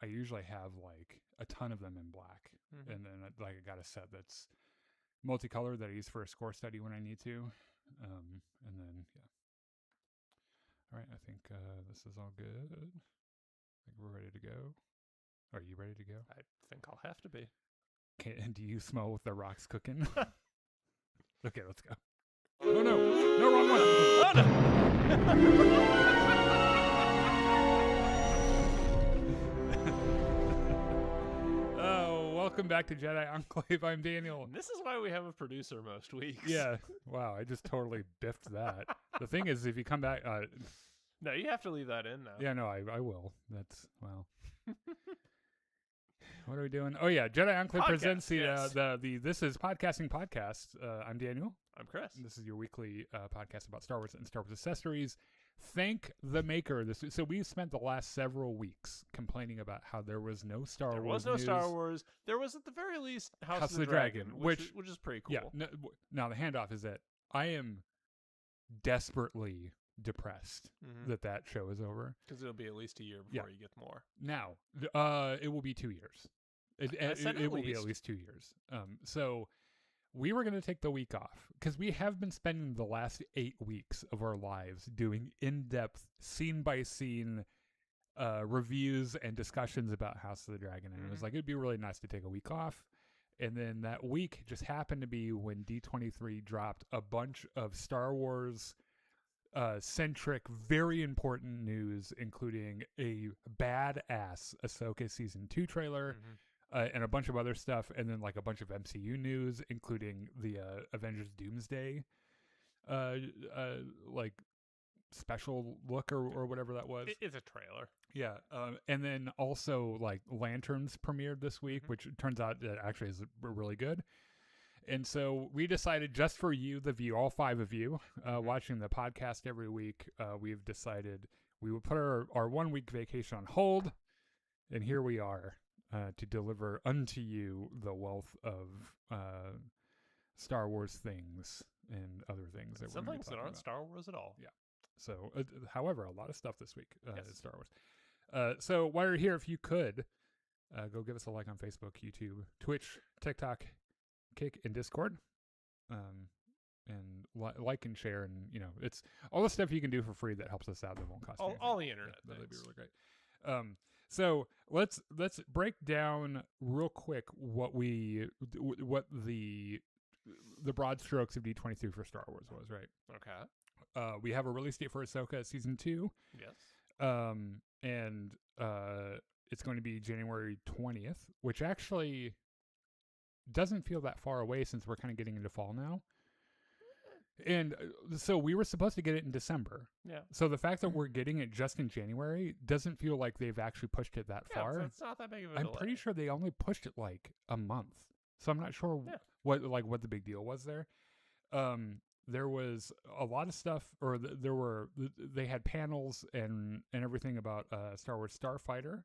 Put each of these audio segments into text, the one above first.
I usually have like a ton of them in black, Mm-hmm. and then like I got a set that's multicolored that I use for a score study when I need to, and then yeah. All right, I think this is all good. I think we're ready to go. Are you ready to go? I think I'll have to be. Okay, and do you smell what the rock's cooking? Okay, let's go. Oh no, no, wrong one. Oh no! Oh, welcome back to Jedi Enclave. I'm Daniel. This is why we have a producer most weeks. Yeah, wow, I just totally biffed that. The thing is, if you come back, No, you have to leave that in now. yeah, no, I will. That's well. What are we doing? Oh yeah, Jedi Enclave Podcast, presents yes. the This Is Podcasting podcast. I'm Daniel. I'm Chris. This is your weekly podcast about Star Wars and Star Wars accessories. Thank the maker. So we spent the last several weeks complaining about how there was no Star There Wars was no news. Star Wars. There was at the very least House of the Dragon, which is pretty cool. Yeah. Now the handoff is that I am desperately depressed that show is over. Because it'll be at least a year before you get more. Now, it will be 2 years. It will be at least 2 years. So we were going to take the week off because we have been spending the last 8 weeks of our lives doing in-depth, scene-by-scene reviews and discussions about House of the Dragon. And it was like, it'd be really nice to take a week off. And then that week just happened to be when D23 dropped a bunch of Star Wars centric, very important news, including a badass Ahsoka Season 2 trailer, and a bunch of other stuff, and then like a bunch of MCU news, including the Avengers Doomsday like special look or whatever that was. It's a trailer. Yeah, and then also like Lanterns premiered this week, which turns out it actually is really good. And so we decided, just for you, the view, all 5 of you watching the podcast every week, we've decided we would put our 1 week vacation on hold, and here we are to deliver unto you the wealth of Star Wars things and other things that Some we're things that aren't Star Wars at all. Yeah. So, however, a lot of stuff this week is Star Wars. So while you're here, if you could, go give us a like on Facebook, YouTube, Twitch, TikTok, Kick, and Discord. And like and share, and it's all the stuff you can do for free that helps us out that won't cost you all the internet. That'd be really great. So let's break down real quick what the broad strokes of D23 for Star Wars was, right? Okay. We have a release date for Ahsoka Season 2. Yes. And it's going to be January 20th, which actually doesn't feel that far away since we're kind of getting into fall now. And so we were supposed to get it in December. Yeah. So the fact that we're getting it just in January doesn't feel like they've actually pushed it that far. So it's not that big of a I'm delay. pretty sure they only pushed it like a month. So I'm not sure what the big deal was there. There was a lot of stuff, or they had panels and everything about Star Wars Starfighter,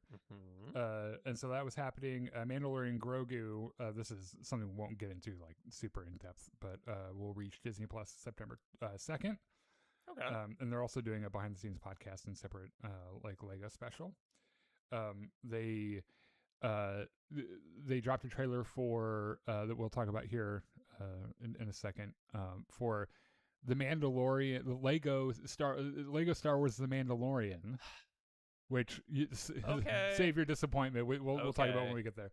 and so that was happening. Mandalorian Grogu. This is something we won't get into like super in depth, but will reach Disney Plus September 2nd. Okay. And they're also doing a behind the scenes podcast and separate like Lego special. They dropped a trailer for that we'll talk about here in a second, for the Mandalorian, the Lego Star Wars The Mandalorian, which save your disappointment. We'll talk about when we get there.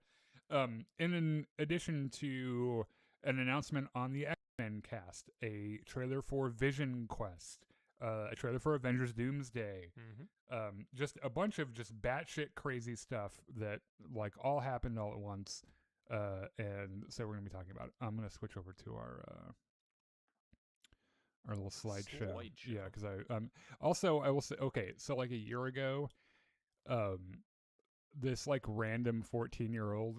And in addition to an announcement on the X-Men cast, a trailer for Vision Quest, a trailer for Avengers Doomsday, just a bunch of just batshit crazy stuff that like all happened all at once. And so we're going to be talking about it. I'm going to switch over to our little slideshow. Yeah, because I will say, okay, so like a year ago, this like random 14-year-old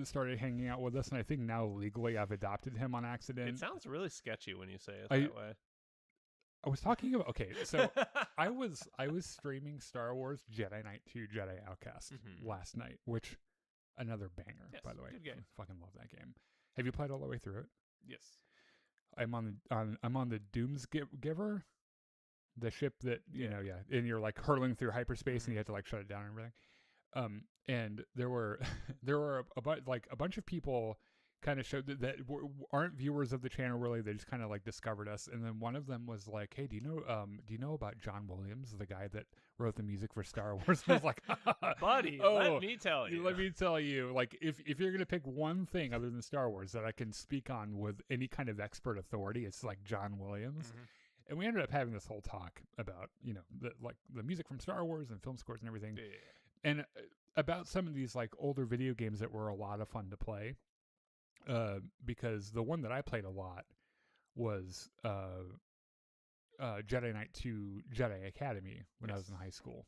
started hanging out with us, and I think now legally I've adopted him on accident. It sounds really sketchy when you say it that way. I was talking about, okay, so I was streaming Star Wars Jedi Knight 2 Jedi Outcast last night, which another banger, by the way. Good game. I fucking love that game. Have you played all the way through it? Yes. I'm on the Doomsgiver, the ship that and you're like hurtling through hyperspace and you have to like shut it down and everything. And there were a bunch of people kind of showed that aren't viewers of the channel really. They just kind of like discovered us, and then one of them was like, "Hey, do you know about John Williams, the guy that wrote the music for Star Wars?" And I was like, "Buddy, let me tell you. Let me tell you. Like, if you're gonna pick one thing other than Star Wars that I can speak on with any kind of expert authority, it's like John Williams." Mm-hmm. And we ended up having this whole talk about the music from Star Wars and film scores and everything, and about some of these like older video games that were a lot of fun to play. Because the one that I played a lot was Jedi Knight 2 Jedi Academy when I was in high school,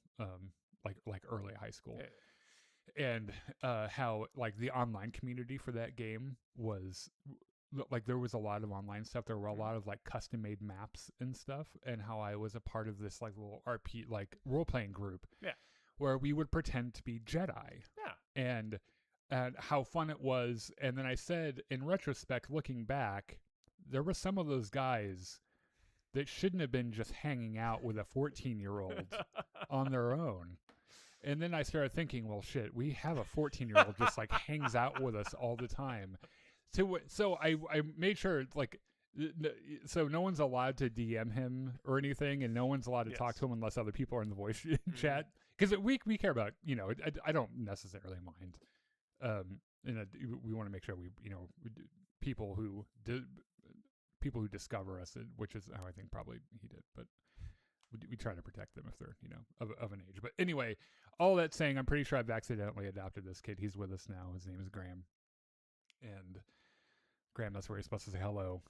like early high school, and how like the online community for that game was like there was a lot of online stuff. There were a lot of like custom made maps and stuff, and how I was a part of this like little RP like role playing group, where we would pretend to be Jedi, and how fun it was. And then I said, in retrospect, looking back, there were some of those guys that shouldn't have been just hanging out with a 14-year-old on their own. And then I started thinking, well, shit, we have a 14-year-old just like hangs out with us all the time. So I made sure like, so no one's allowed to DM him or anything, and no one's allowed to talk to him unless other people are in the voice chat. Because we care about, I don't necessarily mind. We want to make sure people who discover us, which is how I think probably he did, but we try to protect them if they're of an age. But anyway, all that saying, I'm pretty sure I've accidentally adopted this kid. He's with us now. His name is Graham, and Graham, that's where you're supposed to say hello.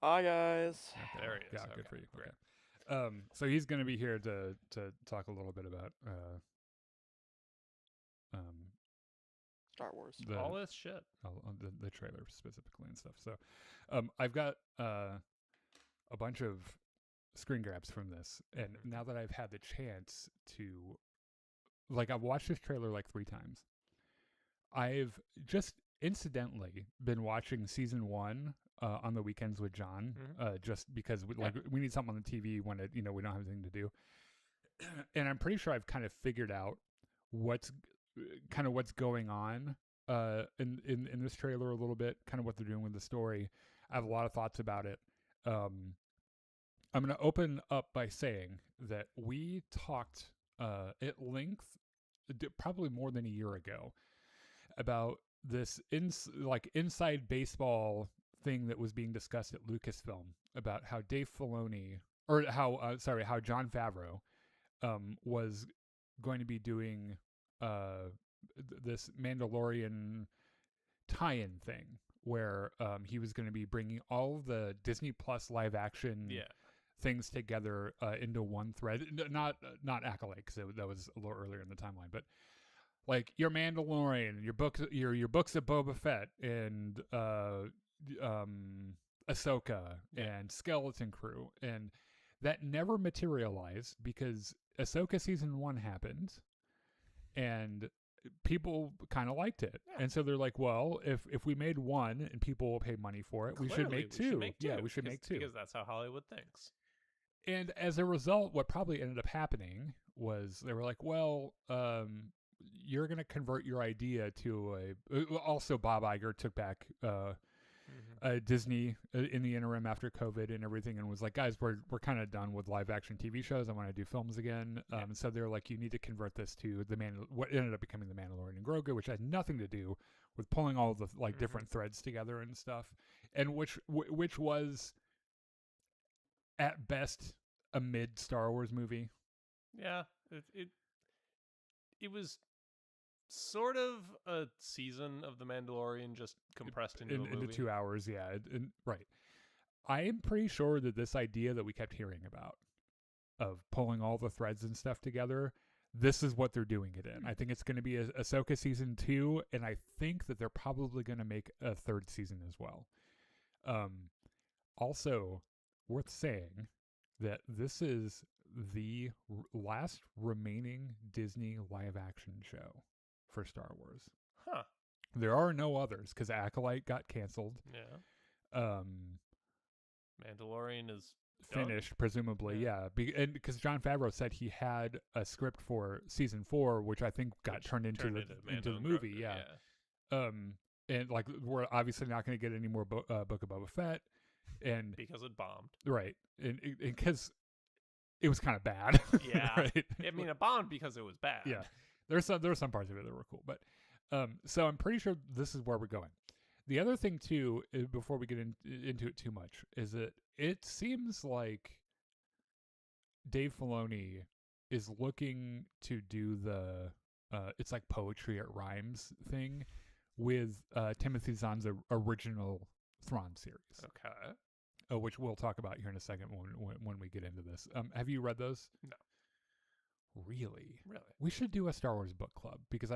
Hi guys. Okay. There he is. Yeah, good for you. Okay. So he's going to be here to talk a little bit about Star Wars. All this shit. The trailer specifically and stuff. So I've got a bunch of screen grabs from this, and now that I've had the chance to, like, I've watched this trailer like 3 times. I've just incidentally been watching season 1 on the weekends with John, just because we need something on the TV when we don't have anything to do. And I'm pretty sure I've kind of figured out what's going on in this trailer a little bit, kind of what they're doing with the story. I have a lot of thoughts about it. I'm going to open up by saying that we talked at length, probably more than a year ago, about this inside baseball thing that was being discussed at Lucasfilm about how Dave Filoni, or how Jon Favreau was going to be doing this Mandalorian tie-in thing where he was going to be bringing all the Disney Plus live action things together into one thread. Not Acolyte, because that was a little earlier in the timeline, but like your Mandalorian, your books of Boba Fett, and Ahsoka and Skeleton Crew, and that never materialized because Ahsoka season 1 happened, and people kind of liked it, and so they're like, well, if we made 1 and people will pay money for it, we should make 2. Yeah, we should make 2 because that's how Hollywood thinks. And as a result, what probably ended up happening was they were like, well, you're going to convert your idea to also Bob Iger took back Disney in the interim after COVID and everything, and was like, guys, we're kind of done with live action TV shows. I want to do films again. And so they're like, you need to convert this to what ended up becoming The Mandalorian and Grogu, which had nothing to do with pulling all the different threads together and stuff, and which was at best a mid Star Wars movie. Yeah, it was sort of a season of The Mandalorian just compressed into a movie. Into 2 hours, yeah. Right. I am pretty sure that this idea that we kept hearing about of pulling all the threads and stuff together, this is what they're doing it in. I think it's going to be Ahsoka season 2, and I think that they're probably going to make a 3rd season as well. Also, worth saying that this is the last remaining Disney live-action show for Star Wars. Huh. There are no others because Acolyte got canceled. Yeah. Mandalorian is finished, presumably, yeah. And because Jon Favreau said he had a script for season 4, which I think got turned into the movie, yeah. And like we're obviously not going to get any more Book of Boba Fett, and because it bombed, right? And because it was kind of bad, yeah. Right? I mean, it bombed because it was bad. Yeah, there were some parts of it that were cool, but so I'm pretty sure this is where we're going. The other thing too, before we get into it too much, is that it seems like Dave Filoni is looking to do the it's like poetry it rhymes thing with Timothy Zahn's original Thrawn series. Okay. Which we'll talk about here in a second when we get into this. Have you read those? No. Really? Really? We should do a Star Wars book club because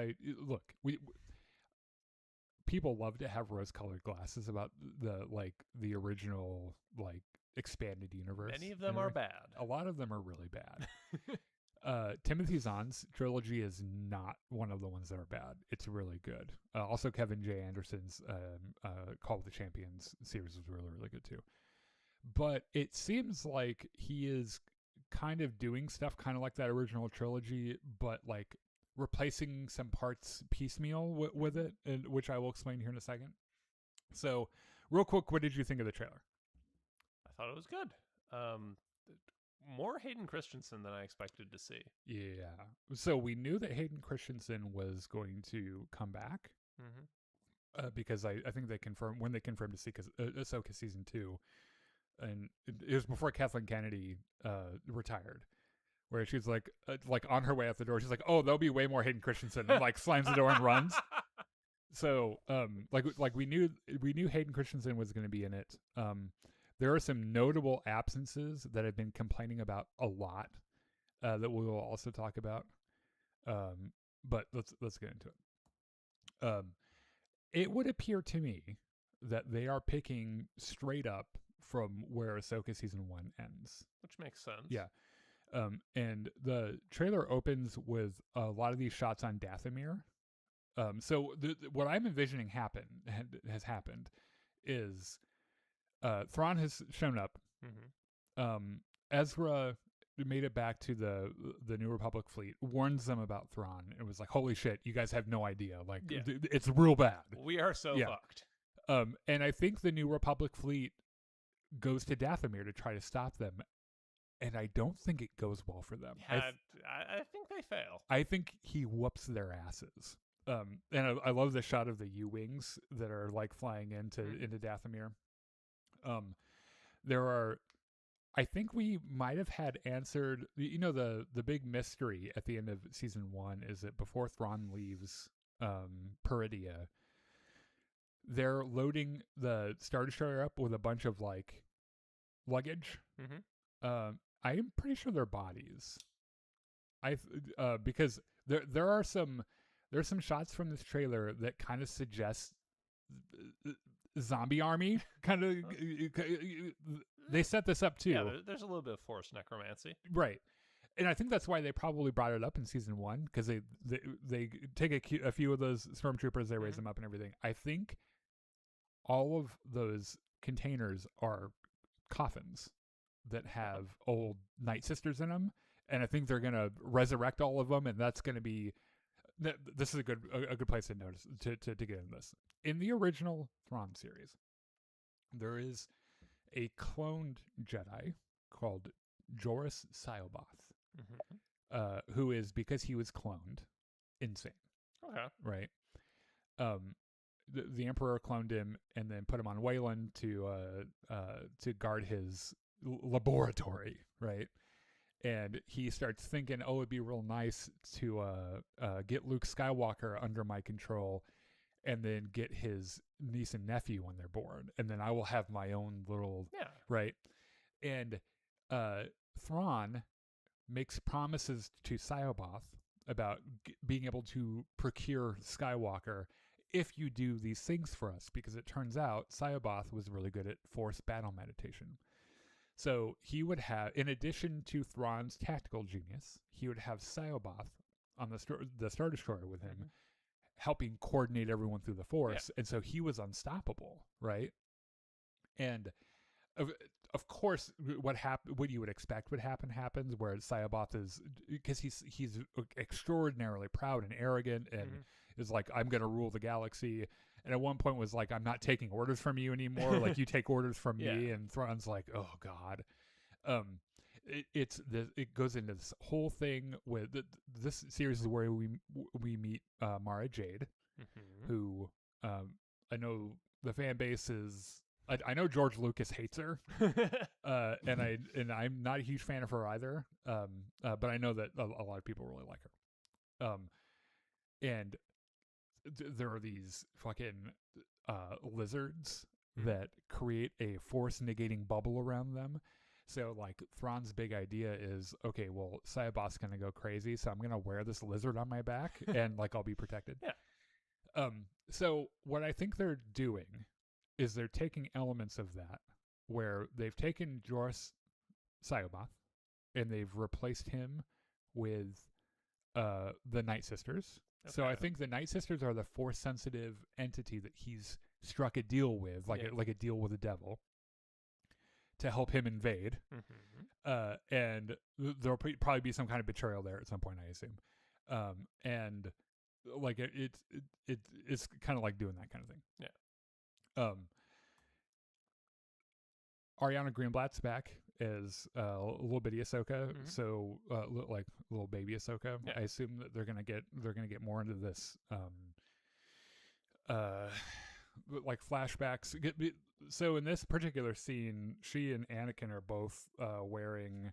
people love to have rose-colored glasses about the original expanded universe. Many of them are bad. A lot of them are really bad. Timothy Zahn's trilogy is not one of the ones that are bad. It's really good. Also, Kevin J. Anderson's Call of the Champions series was really, really good too. But it seems like he is kind of doing stuff kind of like that original trilogy, but like replacing some parts piecemeal with it, which I will explain here in a second. So, real quick, what did you think of the trailer? I thought it was good. More Hayden Christensen than I expected to see. Yeah. So we knew that Hayden Christensen was going to come back. Mm-hmm. Because I think they confirmed Ahsoka season 2, and it was before Kathleen Kennedy retired, where she's like on her way out the door, she's like, "Oh, there'll be way more Hayden Christensen," and like slams the door and runs. So we knew Hayden Christensen was going to be in it. There are some notable absences that I've been complaining about a lot that we will also talk about. But let's get into it. It would appear to me that they are picking straight up from where Ahsoka season 1 ends. Which makes sense. Yeah. And the trailer opens with a lot of these shots on Dathomir. So what I'm envisioning has happened is Thrawn has shown up. Mm-hmm. Ezra made it back to the New Republic fleet, warns them about Thrawn. It was like, holy shit, you guys have no idea. Like, it's real bad. We are so fucked. And I think the New Republic fleet goes to Dathomir to try to stop them. And I don't think it goes well for them. I think they fail. I think he whoops their asses. And I love the shot of the U-Wings that are like flying into Dathomir. I think we might have had answered, the big mystery at the end of season 1 is that before Thrawn leaves Peridia, they're loading the Star Destroyer up with a bunch of like luggage. Mm-hmm. I am pretty sure they're bodies. Because there's some shots from this trailer that kind of suggest zombie army kind of. They set this up too. Yeah, there's a little bit of forced necromancy, right? And I think that's why they probably brought it up in season 1, because they take a few of those stormtroopers, they raise them up and everything. I think all of those containers are coffins that have old Night Sisters in them, and I think they're gonna resurrect all of them, and that's gonna be. This is a good place to notice to get into this. In the original Thrawn series, there is a cloned Jedi called Joruus C'baoth, who is, because he was cloned, insane. Okay. Right. The Emperor cloned him and then put him on Wayland to guard his laboratory, right? And he starts thinking, oh, it'd be real nice to get Luke Skywalker under my control and then get his niece and nephew when they're born. And then I will have my own little... Yeah. Right? And Thrawn makes promises to C'baoth about being able to procure Skywalker if you do these things for us, because it turns out C'baoth was really good at forced battle meditation. So he would have, in addition to Thrawn's tactical genius, he would have C'baoth on the Star Destroyer with him, helping coordinate everyone through the Force. Yeah. And so he was unstoppable, right? And of course, what you would expect would happens, where Sayaboth is, because he's extraordinarily proud and arrogant, and is like, I'm going to rule the galaxy. And at one point was like, I'm not taking orders from you anymore. Like, you take orders from me. And Thrawn's like, oh God. It goes into this whole thing with this series is where we meet Mara Jade, who I know the fan base is. I know George Lucas hates her, and I'm not a huge fan of her either. But I know that a lot of people really like her. And there are these fucking lizards that create a force negating bubble around them. So, like, Thrawn's big idea is, okay, well, Sayaboth's gonna go crazy, so I'm gonna wear this lizard on my back, and like I'll be protected. Yeah. So what I think they're doing is they're taking elements of that, where they've taken Jorus Sayaboth, and they've replaced him with the Night Sisters. Okay. So I think the Night Sisters are the force-sensitive entity that he's struck a deal with, like a deal with the devil, to help him invade. And there'll probably be some kind of betrayal there at some point, I assume. And like it's kind of like doing that kind of thing. Yeah. Ariana Greenblatt's back as little bitty Ahsoka, so like little baby Ahsoka. Yeah. I assume that they're gonna get more into this, like flashbacks. So in this particular scene, she and Anakin are both wearing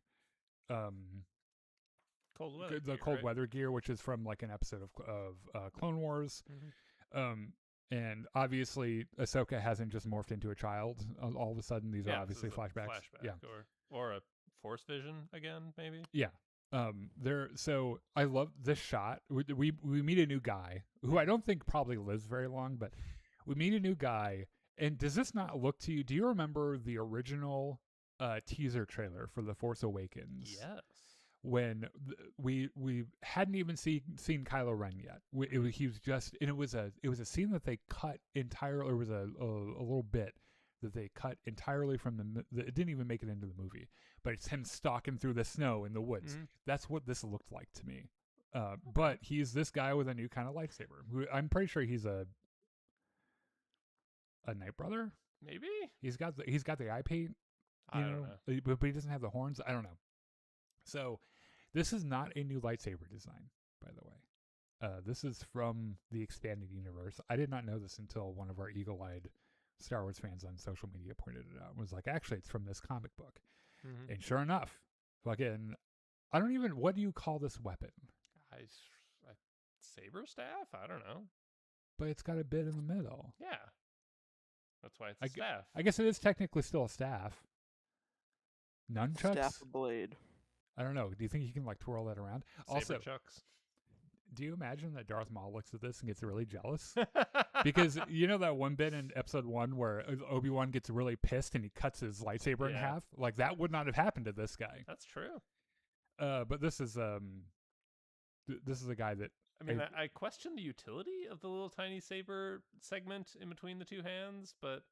cold weather gear, which is from like an episode of Clone Wars. And obviously, Ahsoka hasn't just morphed into a child. All of a sudden, these are obviously flashbacks. Or a force vision again, maybe. Yeah. So I love this shot. We meet a new guy who I don't think probably lives very long, but we meet a new guy. And does this not look to you? Do you remember the original teaser trailer for The Force Awakens? Yes. When we hadn't even seen Kylo Ren yet. He was just, and it was a scene that they cut entirely. It was a little bit that they cut entirely from it didn't even make it into the movie. But it's him stalking through the snow in the woods. That's what this looked like to me. But he's this guy with a new kind of lightsaber. I'm pretty sure he's a Night Brother. Maybe he's got the eye paint. I don't know. But he doesn't have the horns. I don't know. So this is not a new lightsaber design, by the way. This is from the expanded universe. I did not know this until one of our eagle-eyed Star Wars fans on social media pointed it out. It was like, actually, it's from this comic book. And sure enough, fucking, what do you call this weapon? Saber staff? I don't know. But it's got a bit in the middle. Yeah. That's why it's a staff. I guess it is technically still a staff. Nunchucks? Staff blade. I don't know. Do you think you can like twirl that around? Also, chucks. Do you imagine that Darth Maul looks at this and gets really jealous? Because you know that one bit in episode 1 where Obi-Wan gets really pissed and he cuts his lightsaber in half? Like, that would not have happened to this guy. That's true. But this is a guy that... I mean, I question the utility of the little tiny saber segment in between the two hands, but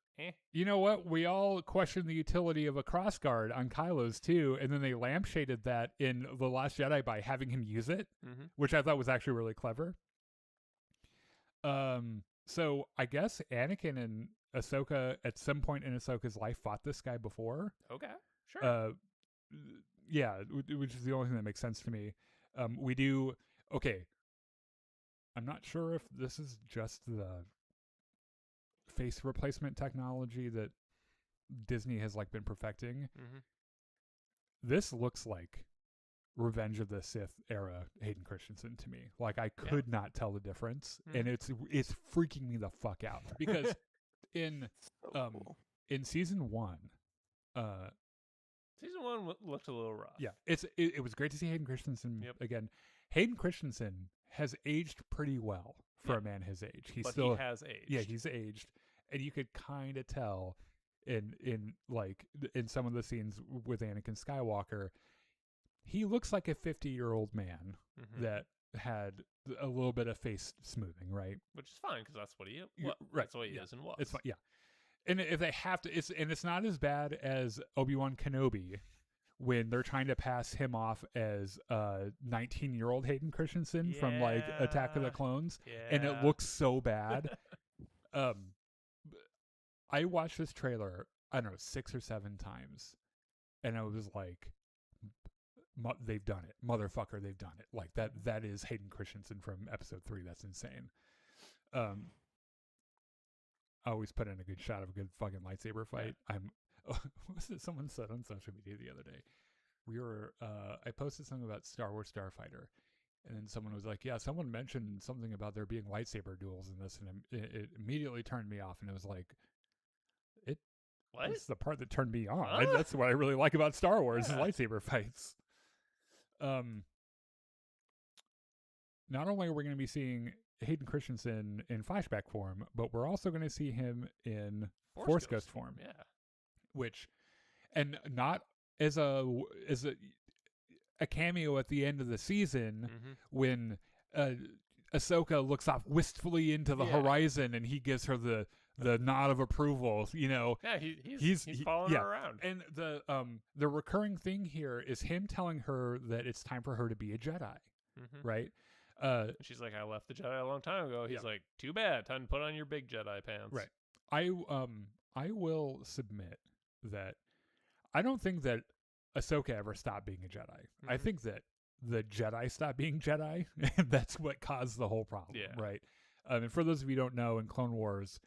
You know what? We all question the utility of a crossguard on Kylo's too, and then they lampshaded that in The Last Jedi by having him use it, which I thought was actually really clever. So I guess Anakin and Ahsoka at some point in Ahsoka's life fought this guy before. Okay, sure. Yeah, which is the only thing that makes sense to me. Okay. I'm not sure if this is just the face replacement technology that Disney has like been perfecting. This looks like Revenge of the Sith era Hayden Christensen to me. Like, I could not tell the difference, and it's freaking me the fuck out because in season 1, season 1 looked a little rough. Yeah, it was great to see Hayden Christensen again. Hayden Christensen has aged pretty well for a man his age. He has aged. Yeah, he's aged, and you could kind of tell in some of the scenes with Anakin Skywalker, he looks like a 50-year-old man that had a little bit of face smoothing, right? Which is fine because that's what he right. That's what he is and was. It's fine. Yeah. And if they have to, it's not as bad as Obi-Wan Kenobi when they're trying to pass him off as 19-year-old Hayden Christensen from like Attack of the Clones, and it looks so bad. I watched this trailer, I don't know, 6 or 7 times, and I was like, they've done it, motherfucker, they've done it. Like that is Hayden Christensen from Episode 3. That's insane. I always put in a good shot of a good fucking lightsaber fight. What was it someone said on social media the other day? I posted something about Star Wars Starfighter, and then someone was like, yeah, someone mentioned something about there being lightsaber duels in this, and it immediately turned me off, and it was like, it's the part that turned me on. That's what I really like about Star Wars is lightsaber fights. Not only are we going to be seeing Hayden Christensen in flashback form, but we're also going to see him in Force Ghost form. Yeah. Which, and not as a cameo at the end of the season when Ahsoka looks off wistfully into the horizon and he gives her the nod of approval, you know. Yeah, he's following her around. And the recurring thing here is him telling her that it's time for her to be a Jedi, right? She's like, I left the Jedi a long time ago. He's like, too bad, time to put on your big Jedi pants. Right. I will submit that I don't think that Ahsoka ever stopped being a Jedi. I think that the Jedi stopped being Jedi, and that's what caused the whole problem, right? And for those of you who don't know, in Clone Wars,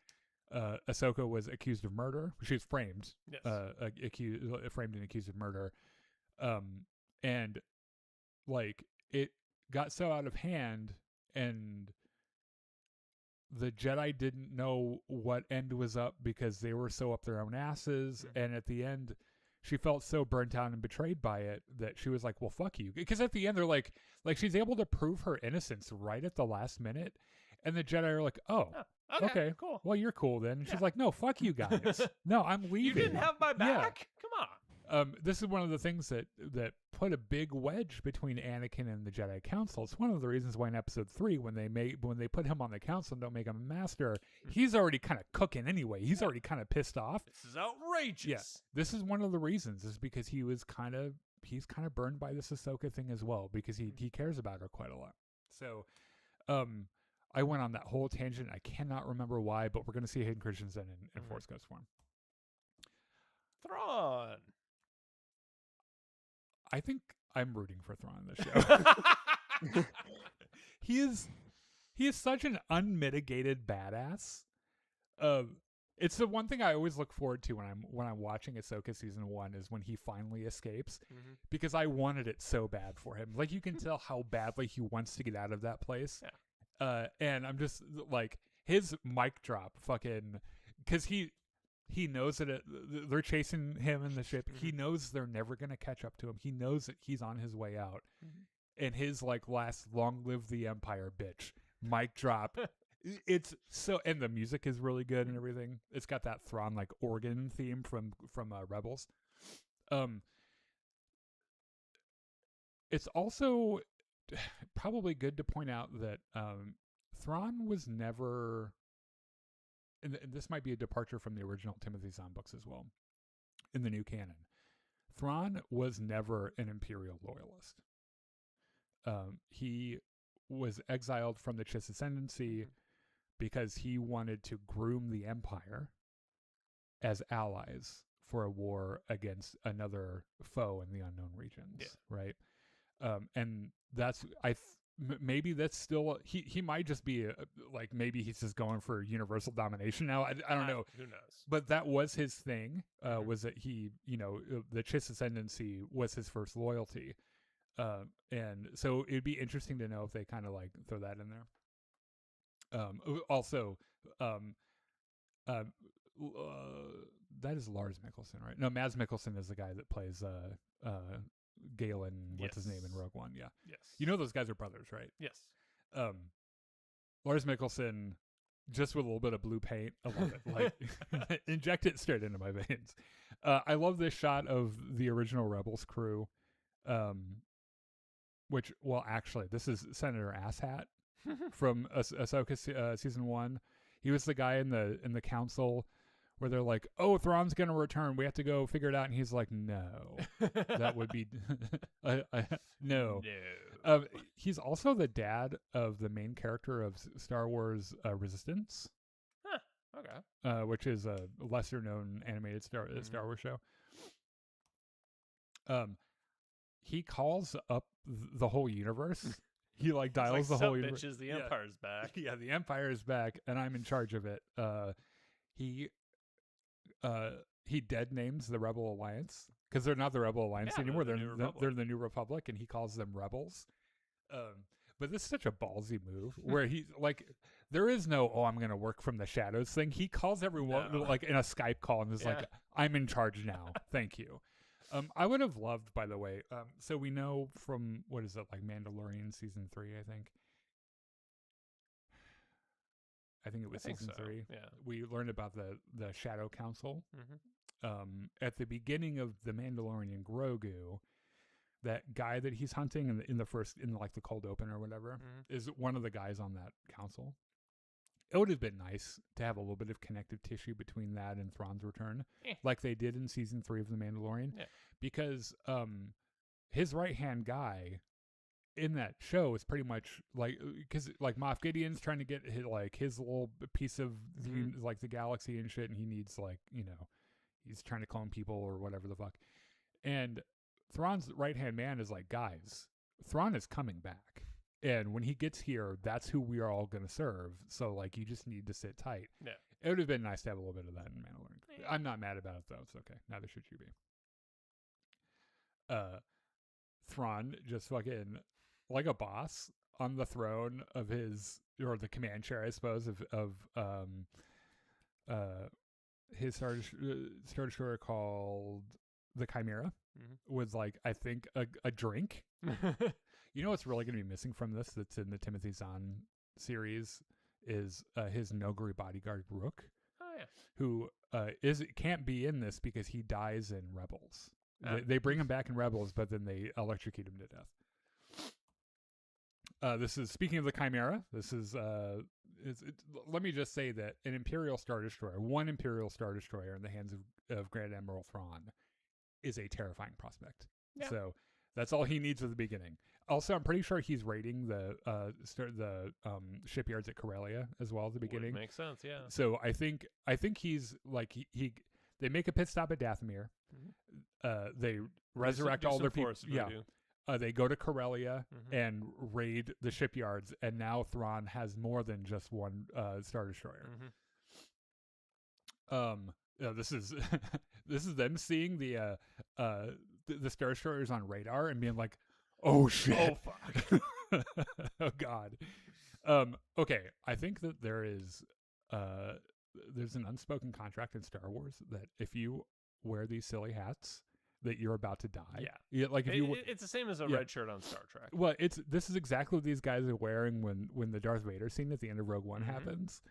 Ahsoka was accused of murder. She was framed, framed and accused of murder, and like it got so out of hand, and the Jedi didn't know what end was up because they were so up their own asses, and at the end, she felt so burnt out and betrayed by it that she was like, well, fuck you. Because at the end, they're like she's able to prove her innocence right at the last minute, and the Jedi are like, oh, okay, cool. Well, you're cool then. And she's like, no, fuck you guys. No, I'm leaving. You didn't have my back? Come on. This is one of the things that put a big wedge between Anakin and the Jedi Council. It's one of the reasons why in Episode 3, when they put him on the Council and don't make him a master, he's already kind of cooking anyway. He's already kind of pissed off. This is outrageous. Yeah, this is one of the reasons. Is because he's kind of burned by this Ahsoka thing as well, because he cares about her quite a lot. So, I went on that whole tangent. I cannot remember why, but we're going to see Hayden Christensen in Force Ghost form. Thrawn. I think I'm rooting for Thrawn in this show. He is such an unmitigated badass. It's the one thing I always look forward to when I'm watching Ahsoka season 1 is when he finally escapes, because I wanted it so bad for him. Like, you can tell how badly he wants to get out of that place. Yeah. And I'm just like, his mic drop fucking, because he knows that they're chasing him in the ship. He knows they're never going to catch up to him. He knows that he's on his way out. And his like last long live the Empire bitch mic drop. It's so, and the music is really good and everything. It's got that Thrawn like organ theme from Rebels. It's also probably good to point out that Thrawn was never, and this might be a departure from the original Timothy Zahn books as well, in the new canon. Thrawn was never an Imperial loyalist. He was exiled from the Chiss Ascendancy because he wanted to groom the Empire as allies for a war against another foe in the unknown regions, right? And that's, maybe that's still, he might just be like, maybe he's just going for universal domination now. I don't know. Who knows? But that was his thing, was that he, the Chiss Ascendancy was his first loyalty. And so it'd be interesting to know if they kind of like throw that in there. Also, that is Lars Mikkelsen, right? No, Mads Mikkelsen is the guy that plays Galen, what's his name in Rogue One? Yeah. Yes. You know those guys are brothers, right? Yes. Lars Mikkelsen, just with a little bit of blue paint, I love it. Like, inject it straight into my veins. I love this shot of the original Rebels crew, which, well, actually, this is Senator Asshat from Ahsoka season 1. He was the guy in the council where they're like, "Oh, Thrawn's gonna return. We have to go figure it out." And he's like, "No, that would be no." He's also the dad of the main character of Star Wars Resistance. Huh. Okay. Which is a lesser known animated Star Wars show. He calls up the whole universe. He like dials the whole universe. Bitches, the Empire's back. Yeah, the Empire is back, and I'm in charge of it. He dead names the Rebel Alliance because they're not the Rebel Alliance anymore. They're the New Republic, and he calls them rebels. But this is such a ballsy move where he's like, there is no, "Oh, I'm going to work from the shadows" thing. He calls everyone like in a Skype call and is like, "I'm in charge now. Thank you." I would have loved, by the way. So we know from, what is it, like Mandalorian season 3, I think. I think it was season 3. Yeah. We learned about the Shadow Council. Mm-hmm. At the beginning of The Mandalorian Grogu, that guy that he's hunting in the cold open or whatever is one of the guys on that council. It would have been nice to have a little bit of connective tissue between that and Thrawn's return, like they did in season 3 of The Mandalorian, because his right-hand guy in that show is pretty much like, because like Moff Gideon's trying to get his little piece of the galaxy and shit, and he needs he's trying to clone people or whatever the fuck, and Thrawn's right-hand man is like, "Guys, Thrawn is coming back. And when he gets here, that's who we are all going to serve. So, like, you just need to sit tight." Yeah. It would have been nice to have a little bit of that in Mandalorian. I'm not mad about it, though. It's okay. Neither should you be. Thrawn just fucking, like a boss, on the throne of or the command chair, I suppose, of his Star Destroyer called the Chimera, was like, I think, a drink. You know what's really going to be missing from this that's in the Timothy Zahn series is his Nogari bodyguard, Rook. Oh, yeah. Who can't be in this because he dies in Rebels. They bring him back in Rebels, but then they electrocute him to death. This is, speaking of the Chimera, this is, let me just say that one Imperial Star Destroyer in the hands of Grand Admiral Thrawn is a terrifying prospect. Yeah. So that's all he needs at the beginning. Also, I'm pretty sure he's raiding the shipyards at Corellia as well at the beginning. Would make sense, yeah. So I think he's like they make a pit stop at Dathomir. They resurrect all their people. Yeah. They go to Corellia and raid the shipyards, and now Thrawn has more than just one Star Destroyer. This is this is them seeing the Star Destroyers on radar and being like, "Oh shit! Oh fuck! Oh god!" Okay, I think that there's an unspoken contract in Star Wars that if you wear these silly hats, that you're about to die. Yeah, like if it's the same as a red shirt on Star Trek. Well, this is exactly what these guys are wearing when the Darth Vader scene at the end of Rogue One happens.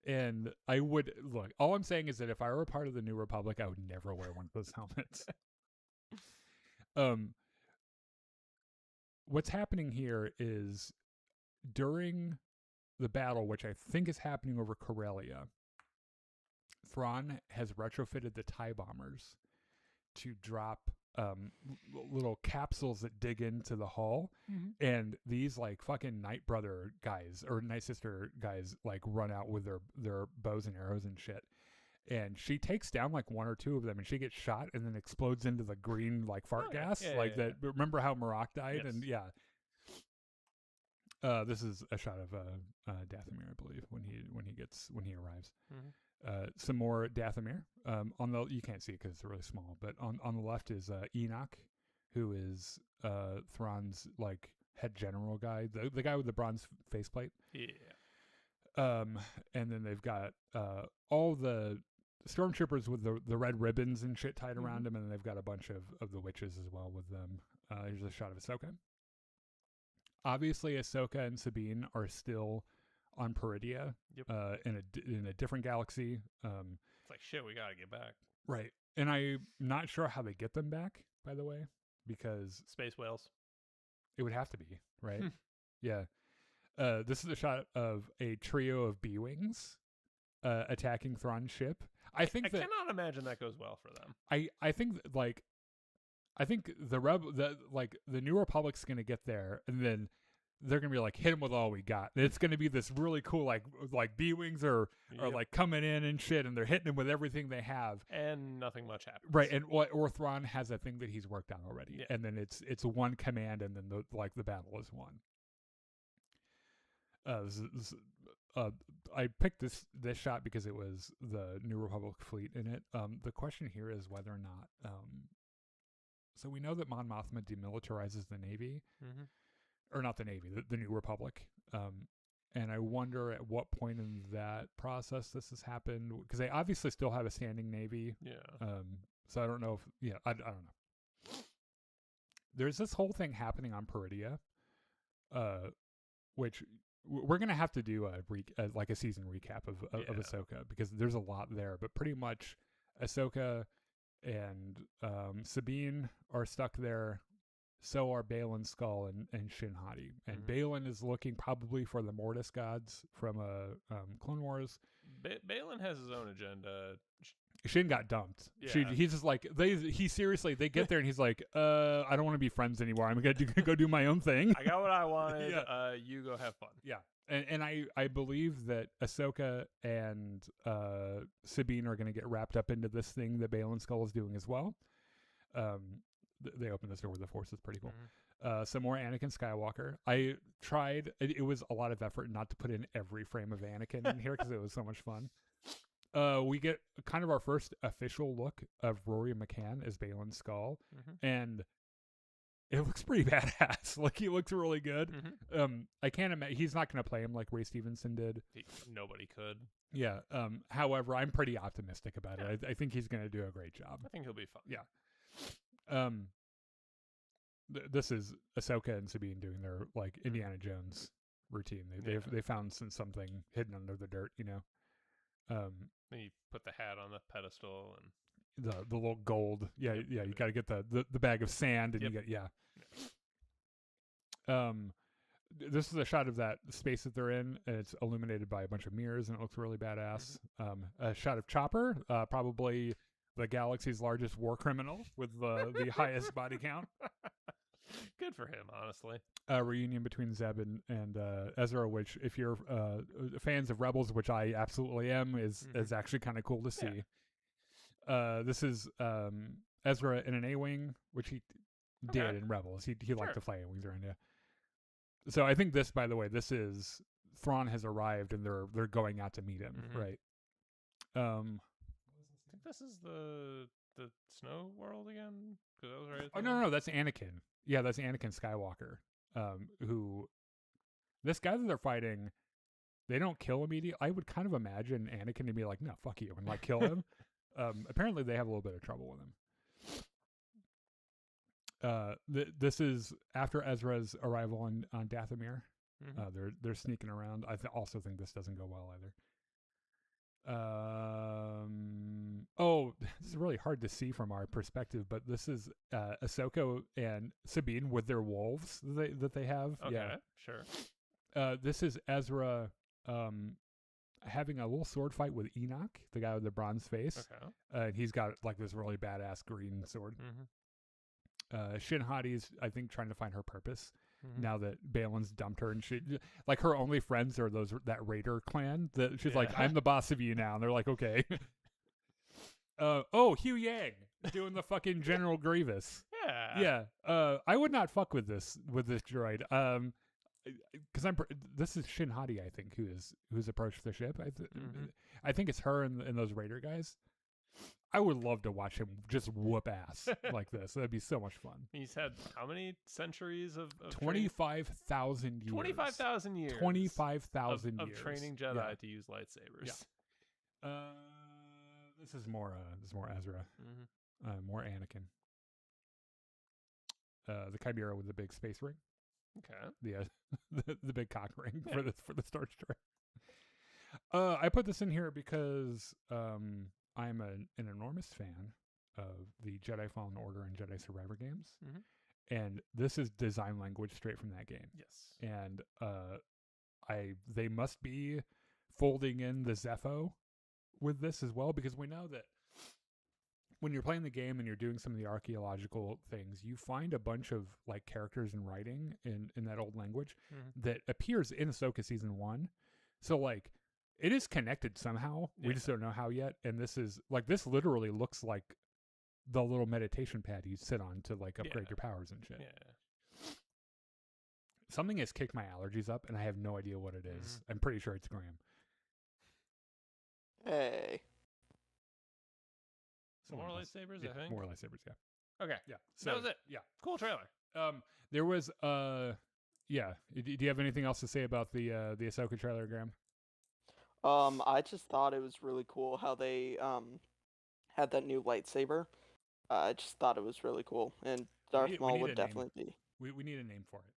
And I would look. All I'm saying is that if I were a part of the New Republic, I would never wear one of those helmets. What's happening here is during the battle, which I think is happening over Corellia, Thrawn has retrofitted the TIE bombers to drop little capsules that dig into the hull, and these like fucking Night Brother guys or Night Sister guys like run out with their bows and arrows and shit. And she takes down like one or two of them, and she gets shot and then explodes into the green like fart gas, that. Remember how Marok died? Yes. And this is a shot of Dathomir, I believe, when he arrives. Some more Dathomir. You can't see it because it's really small, but on the left is Enoch, who is Thrawn's like head general guy, the guy with the bronze faceplate. Yeah. And then they've got all the stormtroopers with the red ribbons and shit tied around them, and then they've got a bunch of the witches as well with them. Here's a shot of Ahsoka. Obviously, Ahsoka and Sabine are still on Peridia, in a different galaxy. It's like, shit, we gotta get back. Right. And I'm not sure how they get them back, by the way, because space whales. It would have to be, right? Yeah. This is a shot of a trio of B-Wings attacking Thrawn's ship. I think that cannot imagine that goes well for them. I think like I think the New Republic's gonna get there, and then they're gonna be like, hit him with all we got. And it's gonna be this really cool like B-wings are like coming in and shit, and they're hitting him with everything they have, and nothing much happens. Right, and or Thrawn has a thing that he's worked on already, Yeah. and then it's one command, and then the battle is won. I picked this shot because it was the New Republic fleet in it. The question here is whether or not. So we know that Mon Mothma demilitarizes the Navy, or not the Navy, the New Republic. And I wonder at what point in that process this has happened, because they obviously still have a standing Navy. Yeah. So I don't know if I don't know. There's this whole thing happening on Peridia, which we're gonna have to do like a season recap of Ahsoka, because there's a lot there. But pretty much, Ahsoka and Sabine are stuck there. So are Balin Skull and Shin Hati. And Balin is looking probably for the Mortis gods from Clone Wars. Balin has his own agenda. Shin got dumped. Yeah. He's just like they get there and he's like, I don't want to be friends anymore. I'm gonna go do my own thing. I got what I wanted. Yeah. You go have fun. Yeah. And I believe that Ahsoka and Sabine are going to get wrapped up into this thing that Balin Skull is doing as well. They open this door with the Force. It's pretty cool. Some more Anakin Skywalker. I tried. It was a lot of effort not to put in every frame of Anakin in here because it was so much fun. We get kind of our first official look of Rory McCann as Balin Skull, and it looks pretty badass. Like, he looks really good. I can't imagine he's not going to play him like Ray Stevenson did. Nobody could. Yeah. However, I'm pretty optimistic about it. I think he's going to do a great job. I think he'll be fun. Yeah. This is Ahsoka and Sabine doing their like Indiana Jones routine. They found something hidden under the dirt, you know. Then you put the hat on the pedestal and the little gold. Yeah. You got to get the bag of sand, and you get This is a shot of that space that they're in, and it's illuminated by a bunch of mirrors, and it looks really badass. A shot of Chopper, probably the galaxy's largest war criminal with the highest body count. Good for him, honestly. A reunion between Zeb and Ezra, which, if you're fans of Rebels, which I absolutely am, is actually kind of cool to see. Yeah. This is Ezra in an A-wing, which he did in Rebels. He liked to fly A-wings around, So I think this, by the way, this is Thrawn has arrived, and they're going out to meet him, right? I think this is the snow world again. That was right. Oh no, that's Anakin. Yeah, that's Anakin Skywalker. Who, this guy that they're fighting, they don't kill immediately. I would kind of imagine Anakin to be like, no, fuck you, and like kill him. Apparently they have a little bit of trouble with him. This is after Ezra's arrival on Dathomir. They're sneaking around. I also think this doesn't go well either. This is really hard to see from our perspective, but this is Ahsoka and Sabine with their wolves that they have. Okay, sure. This is Ezra having a little sword fight with Enoch, the guy with the bronze face. Okay. And he's got like this really badass green sword. Shin Hati's, I think, trying to find her purpose now that Balin's dumped her, and she, like, her only friends are that Raider clan. That she's like, I'm the boss of you now, and they're like, okay. Hugh Yang doing the fucking General Grievous. Yeah. I would not fuck with this droid. Because this is Shin Hati, I think, who's approached the ship. I think it's her and those Raider guys. I would love to watch him just whoop ass like this. That'd be so much fun. He's had how many centuries of 25,000 years. 25,000 years. 25,000 years of training Jedi to use lightsabers. Yeah. This is more Ezra. More Anakin. The Chimera with the big space ring. Okay. The big cock ring for the Star Destroyer. I put this in here because I'm an enormous fan of the Jedi Fallen Order and Jedi Survivor games. And this is design language straight from that game. Yes. And they must be folding in the Zepho with this as well, because we know that when you're playing the game and you're doing some of the archaeological things, you find a bunch of like characters and writing in that old language that appears in Ahsoka season 1. So like it is connected somehow. We just don't know how yet. And this is like, this literally looks like the little meditation pad you sit on to like upgrade your powers and shit. Yeah. Something has kicked my allergies up and I have no idea what it is. I'm pretty sure it's Graham. Hey. Some more lightsabers, I think. More lightsabers, yeah. Okay. Yeah. So that was it. Yeah. Cool trailer. There was yeah. Do you have anything else to say about the Ahsoka trailer, Graham? I just thought it was really cool how they had that new lightsaber. I just thought it was really cool, and Darth Maul would definitely be. We need a name for it.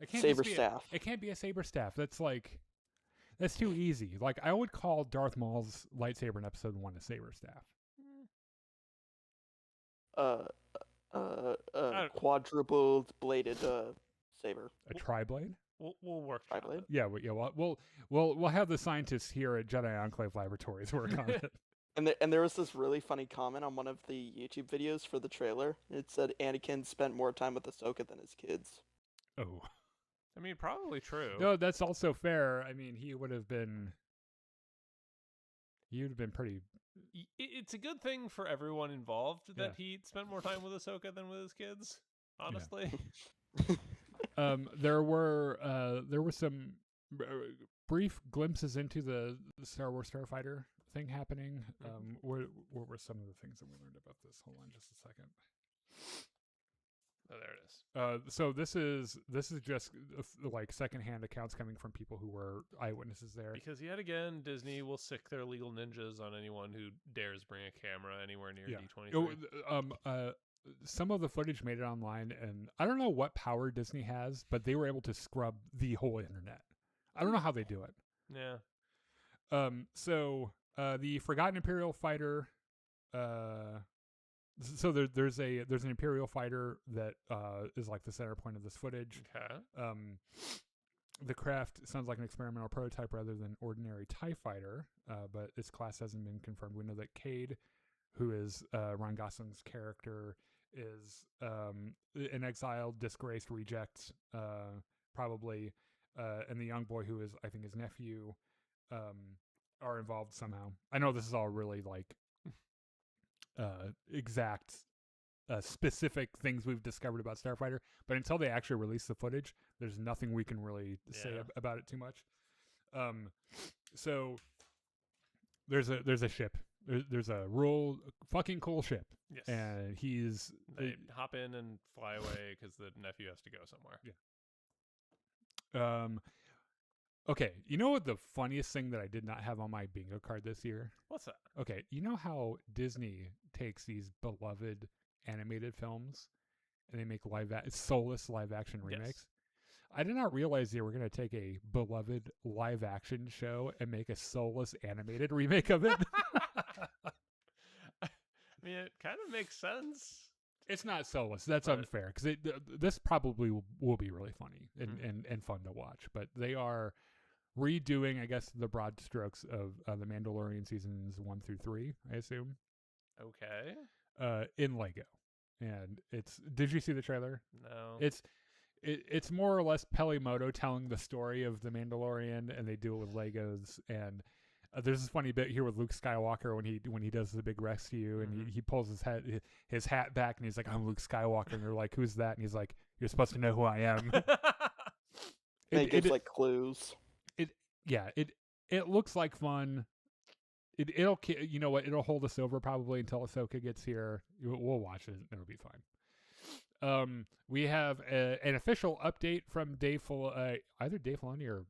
It can't Saber staff. It can't be a saber staff. That's too easy. Like I would call Darth Maul's lightsaber in episode 1 a saber staff. Quadruple bladed saber. A tri-blade? We'll work on it. Yeah, we'll have the scientists here at Jedi Enclave Laboratories work on it. And there was this really funny comment on one of the YouTube videos for the trailer. It said Anakin spent more time with Ahsoka than his kids. Oh. I mean, probably true. No, that's also fair. I mean, he would have been pretty... It's a good thing for everyone involved that he spent more time with Ahsoka than with his kids, honestly. Yeah. There were some brief glimpses into the Star Wars Starfighter thing happening. What were some of the things that we learned about this? Hold on just a second. Oh, there it is. So this is just like secondhand accounts coming from people who were eyewitnesses there. Because yet again, Disney will sick their legal ninjas on anyone who dares bring a camera anywhere near D23. Some of the footage made it online, and I don't know what power Disney has, but they were able to scrub the whole internet. I don't know how they do it. Yeah. So the Forgotten Imperial fighter. So there's an Imperial fighter that is like the center point of this footage. Okay. The craft sounds like an experimental prototype rather than ordinary TIE fighter, but its class hasn't been confirmed. We know that Cade, who is Ryan Gosling's character, is an exiled, disgraced reject, probably, and the young boy, who is, I think, his nephew, are involved somehow. I know this is all really like exact specific things we've discovered about Starfighter, but until they actually release the footage, there's nothing we can really say about it too much. So there's a ship. There's a real fucking cool ship. Yes. And they hop in and fly away because the nephew has to go somewhere. Yeah. Okay, you know what the funniest thing that I did not have on my bingo card this year? What's that? Okay, you know how Disney takes these beloved animated films and they make soulless live action remakes? Yes. I did not realize they were going to take a beloved live action show and make a soulless animated remake of it. I mean, it kind of makes sense. It's not soulless. That's unfair, because this probably will be really funny and fun to watch. But they are redoing, I guess, the broad strokes of the Mandalorian seasons 1 through 3, I assume. Okay. In Lego. And did you see the trailer? No. It's more or less Pelimoto telling the story of the Mandalorian, and they do it with Legos. And there's this funny bit here with Luke Skywalker when he does the big rescue, and he pulls his hat back, and he's like, "I'm Luke Skywalker," and they're like, "Who's that?" And he's like, "You're supposed to know who I am." It gives like clues. It looks like fun. It'll you know what? It'll hold us over probably until Ahsoka gets here. We'll watch it. It'll be fine. We have an official update from either Dave Filoni or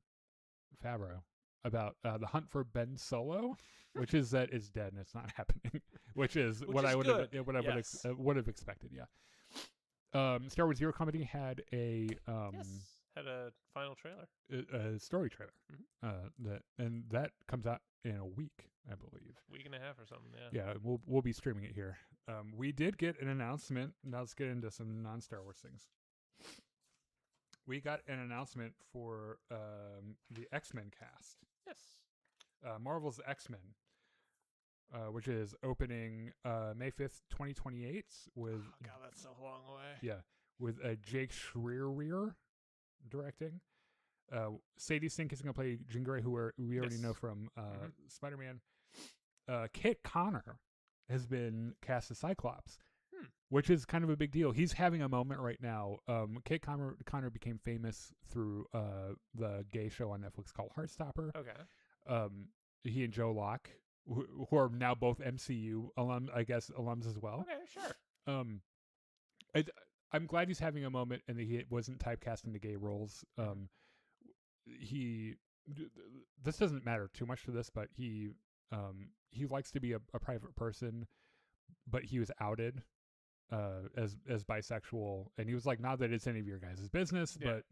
Favreau about the hunt for Ben Solo, which is that it's dead and it's not happening, which is what I would have expected. Yeah. Star Wars Zero Comedy had a final trailer, a story trailer, that comes out in a week, I believe. Week and a half or something. Yeah, we'll be streaming it here. We did get an announcement. Now let's get into some non-Star Wars things. We got an announcement for the X-Men cast. Yes. Marvel's X-Men. which is opening May 5th, 2028 with Oh god, that's so long away. Yeah, with Jake Schreier directing. Sadie Sink is going to play Jean Grey, who we already know from Spider-Man. Kit Connor has been cast as Cyclops, which is kind of a big deal. He's having a moment right now. Kit Connor became famous through the gay show on Netflix called Heartstopper. Okay. He and Joe Locke, who are now both MCU alums as well. Okay, sure. I'm glad he's having a moment and that he wasn't typecast into gay roles. This doesn't matter too much to this, but he likes to be a private person, but he was outed as bisexual, and he was like, not that it's any of your guys' business, but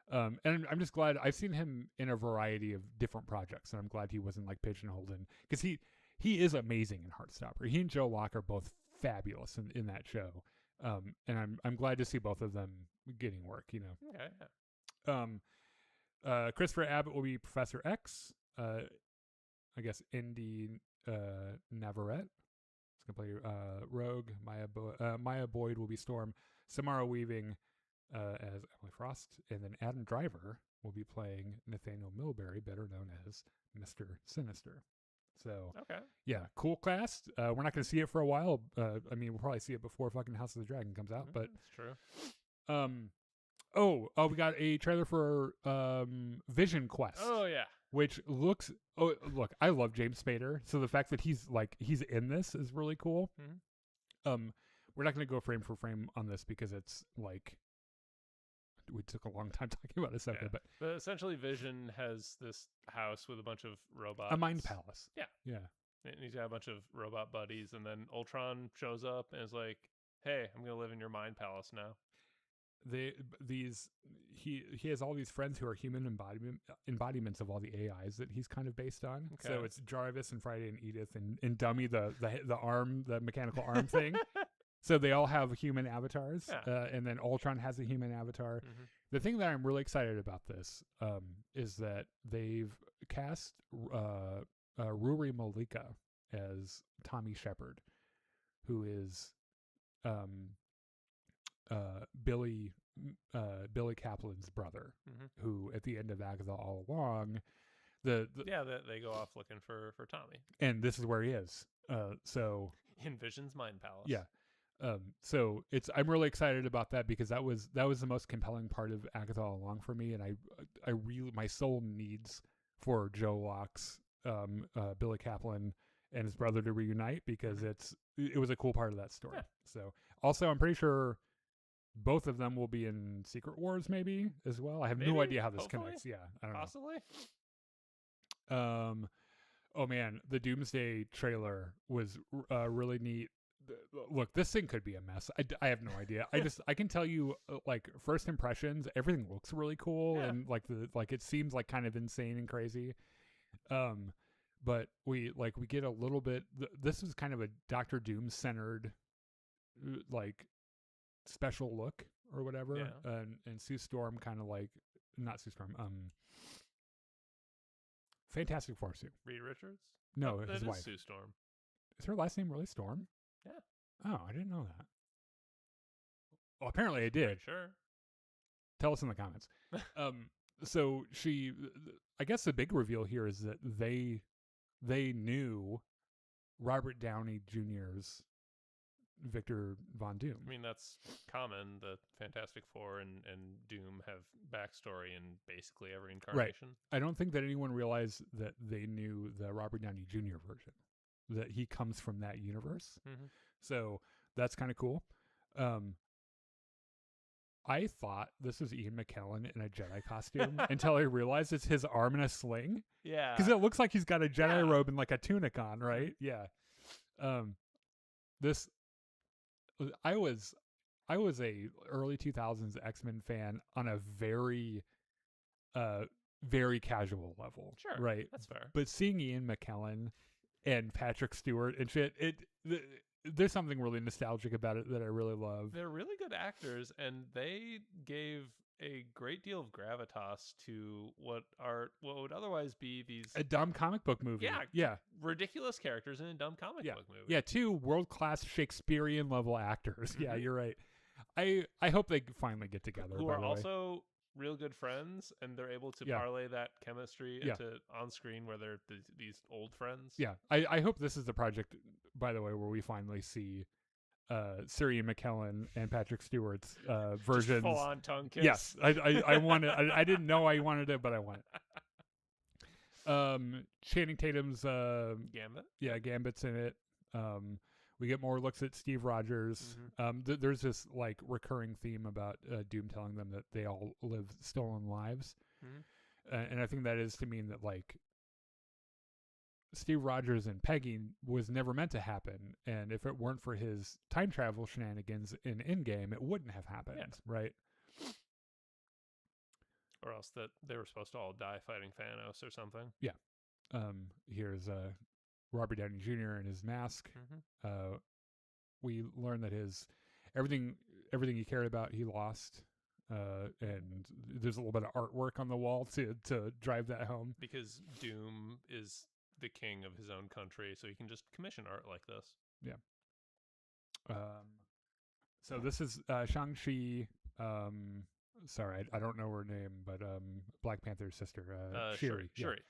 and I'm just glad I've seen him in a variety of different projects, and I'm glad he wasn't like pigeonholed in, because he is amazing in Heartstopper. He and Joe Locke are both fabulous in that show, and I'm glad to see both of them getting work. Okay. Yeah. Christopher Abbott will be Professor X. I guess Indy Navarrete is going to play Rogue. Maya Boyd will be Storm. Samara Weaving as Emily Frost. And then Adam Driver will be playing Nathaniel Milbury, better known as Mr. Sinister. So, yeah, cool cast. We're not going to see it for a while. I mean, we'll probably see it before fucking House of the Dragon comes out. But that's true. We got a trailer for Vision Quest. Oh yeah. Which looks I love James Spader, so the fact that he's in this is really cool. We're not going to go frame for frame on this because it's like we took a long time talking about Ahsoka, but essentially Vision has this house with a bunch of robots. A mind palace. Yeah. And he's got a bunch of robot buddies, and then Ultron shows up and is like, "Hey, I'm going to live in your mind palace now." He has all these friends who are human embodiments of all the AIs that he's kind of based on. Okay. So it's Jarvis and Friday and Edith and Dummy, the mechanical arm thing. So they all have human avatars, and then Ultron has a human avatar. The thing that I'm really excited about this is that they've cast Rory Malika as Tommy Shepard, who is Billy Kaplan's brother, who at the end of Agatha All Along, they go off looking for Tommy, and this is where he is. So in Vision's mind palace. Yeah. So I'm really excited about that because that was the most compelling part of Agatha All Along for me, and I really, my soul needs for Joe Locke's Billy Kaplan and his brother to reunite because it was a cool part of that story. So also I'm pretty sure both of them will be in Secret Wars maybe as well. I have no idea how this connects. Yeah, I don't know. Possibly. Oh man, the Doomsday trailer was really neat. Look, this thing could be a mess. I have no idea. I can tell you like first impressions, everything looks really cool and like it seems like kind of insane and crazy. But we get a little bit this is kind of a Doctor Doom centered like special look or whatever. And Sue Storm kind of like not Sue Storm, Fantastic Four Sue. Reed Richards? No, his wife. Sue Storm. Is her last name really Storm? Yeah. Oh, I didn't know that. Well, apparently I did. Sure. Tell us in the comments. So I guess the big reveal here is that they knew Robert Downey Jr.'s Victor Von Doom. I mean, that's common. The Fantastic Four and Doom have backstory in basically every incarnation. Right. I don't think that anyone realized that they knew the Robert Downey Jr. version, that he comes from that universe. So that's kind of cool. I thought this was Ian McKellen in a Jedi costume until I realized it's his arm in a sling. Yeah. Because it looks like he's got a Jedi robe and like a tunic on, right? Yeah. I was a early 2000s X-Men fan on a very very casual level. Sure. Right. That's fair. But seeing Ian McKellen and Patrick Stewart and shit, there's something really nostalgic about it that I really love. They're really good actors, and they gave a great deal of gravitas to what would otherwise be these a dumb comic book movie. Yeah. Ridiculous characters in a dumb comic book movie. Yeah, 2 world-class Shakespearean level actors. Yeah, you're right. I hope they finally get together. Who are also real good friends, and they're able to parlay that chemistry into on screen where they're these old friends. Yeah, I hope this is the project, by the way, where we finally see Siri McKellen and Patrick Stewart's versions. Full on tongue kiss. Yes, I want it. I didn't know I wanted it, but I want it. Channing Tatum's Gambit. Yeah, Gambit's in it. We get more looks at Steve Rogers. There's this like recurring theme about Doom telling them that they all live stolen lives, and I think that is to mean that like Steve Rogers and Peggy was never meant to happen, and if it weren't for his time travel shenanigans in Endgame, it wouldn't have happened, right? Or else that they were supposed to all die fighting Thanos or something. Yeah. Here's Robert Downey Jr. and his mask. We learn that his everything he cared about he lost, and there's a little bit of artwork on the wall to drive that home. Because Doom is the king of his own country, so he can just commission art like this. Yeah. So this is Shang-Chi. Sorry, I don't know her name, but Black Panther's sister, Shuri. Shuri.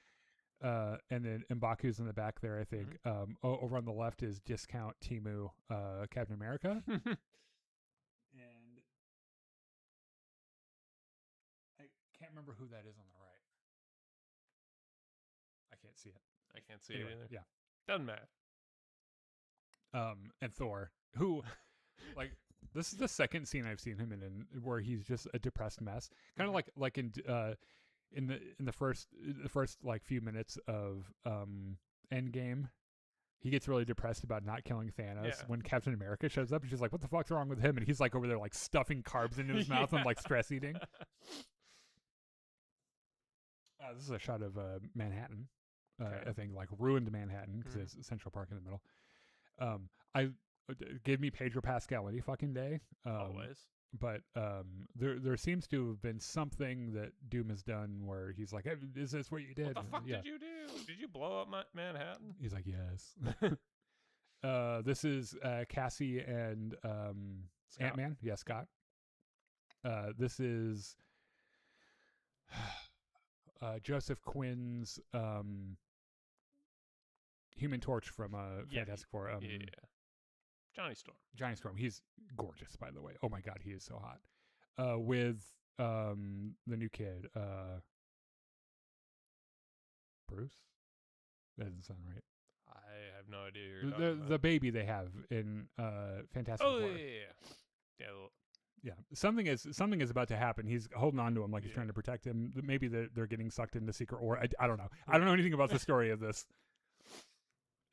And then M'Baku's in the back there, I think. Over on the left is Discount Timu, Captain America. And I can't remember who that is on the right. I can't see it. I can't see it either. Yeah. Doesn't matter. And Thor, who, like, this is the second scene I've seen him in where he's just a depressed mess. Kind of like in the first like few minutes of Endgame, he gets really depressed about not killing Thanos when Captain America shows up, and she's like, "What the fuck's wrong with him?" And he's like over there like stuffing carbs into his mouth and like stress eating. This is a shot of Manhattan. I think like ruined Manhattan because there's Central Park in the middle. Give me Pedro Pascal any fucking day. Always. But there seems to have been something that Doom has done where he's like, hey, is this what you did? What the fuck did you do? Did you blow up Manhattan? He's like, yes. This is Cassie and Ant-Man. Yeah, Scott. This is Joseph Quinn's Human Torch from Fantastic Four. Johnny Storm. He's gorgeous, by the way. Oh my God, he is so hot. With the new kid, Bruce. That doesn't sound right. I have no idea who you're talking about. The baby they have in Fantastic Four. Yeah. Something is about to happen. He's holding on to him like he's trying to protect him. Maybe they're getting sucked into Secret War. I don't know. I don't know anything about the story of this.